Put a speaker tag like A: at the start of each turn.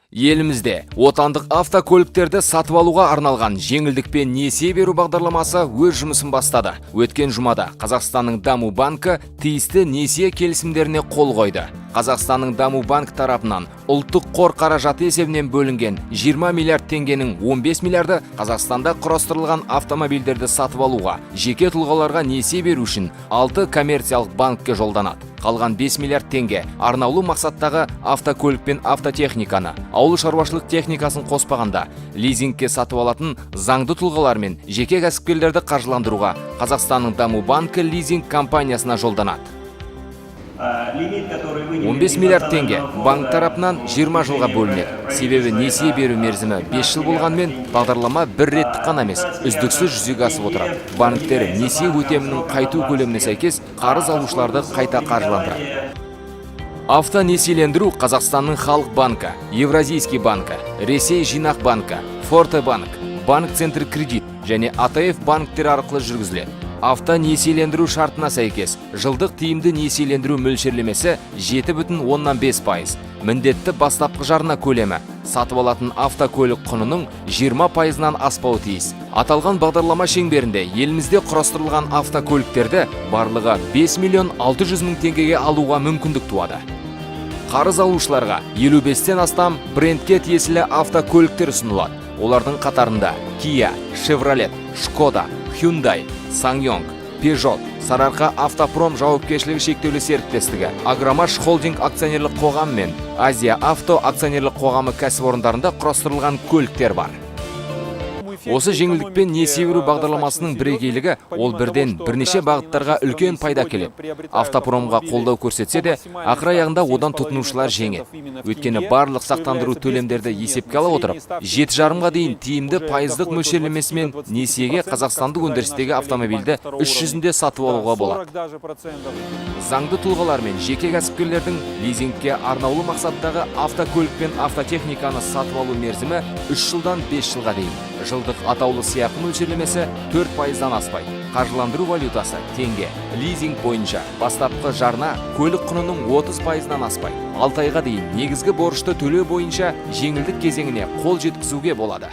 A: Елімізде отандық автокөліктерді сатып алуға арналған жеңілдікпен несие беру бағдарламасы өз жұмысын бастады. Өткен жұмада Қазақстанның даму банкі тиісті несие келісімдеріне қол қойды. Қазақстанның даму банк тарапынан ұлттық қор қаражаты есебінен бөлінген 20 миллиард теңгенің 15 миллиарды Қазақстанда құрастырылған автомобильдерді сатып алуға, жеке тұлғаларға несие беру үшін 6 коммерциялық банкке жолданады. Қалған 5 миллиард теңге арнаулы мақсаттағы автокөлік пен автотехниканы, ауыл шаруашылық техникасын қоспағанда лизингке сатып алатын заңды тұлғалар мен жеке кәсіпкерлерді қаржыландыруға Қазақстанның даму банкі лизинг компаниясына жолданады. 15 миллиард теңге банк тарапынан 20 жылға бөлінеді. Себебі несие беру мерзімі 5 жыл болғанмен, бағдарлама бір реттік қана емес, үздіксіз жүзеге асып отырады. Банктер несие өтемінің қайту көлеміне сәйкес қарыз алушыларды қайта қаржыландырады. Автонесиелендіру Қазақстанның Халық банкі, Евразийский банкі, Ресей жинақ банкі, Форте банк, Банк Центр кредит және АТФ банктер арқылы жүргізіледі. Автонесиелендіру шартына сәйкес жылдық тиімді несиелендіру мөлшерлемесі 7,5%. Міндетті бастапқы жарна көлемі сатып алатын автокөлік құнының 20%-нан аспауы тиіс. Аталған бағдарлама шеңберінде елімізде құрастырылған автокөліктерді барлығы 5 миллион 600 мың теңгеге алуға мүмкіндік туады. Қарыз алушыларға 55-тен астам брендке тиесілі автокөліктер ұсынылады. Олардың қатарында Kia, Chevrolet, Skoda, Hyundai, Sangyong, Peugeot, Сарыарқа автопром жауапкершілігі шектеулі серіктестігі, Агромаш холдинг акционерлік қоғамы мен Азия авто акционерлік қоғамы кәсіпорындарында құрастырылған көліктер бар. Осы жеңілдікпен несие беру бағдарламасының бірегейлігі ол бірден бірнеше бағыттарға үлкен пайда келеді. Автопромға қолдау көрсетсе де, ақыр аяғында одан тұтынушылар жеңеді. Өйткені барлық сақтандыру төлемдерді есепке ала отырып, 7,5-ға дейін тиімді пайыздық мөлшерлемесімен несиеге қазақстандық өндірістегі автомобильді 300-де сатып алуға болады. Заңды тұлғалар мен жеке кәсіпкерлердің лизингке арнаулы мақсаттағы автокөлік пен автотехниканы сатып алу мерзімі 3 жылдан 5 жылға дейін. Жылдық атаулы сыйақы мөлшерлемесі 4%-дан аспайды. Қаржыландыру валютасы теңге. Лизинг бойынша бастапқы жарна көлік құнының 30%-нан аспайды. 6 айға дейін негізгі борышты төлеу бойынша жеңілдік кезеңіне қол жеткізуге болады.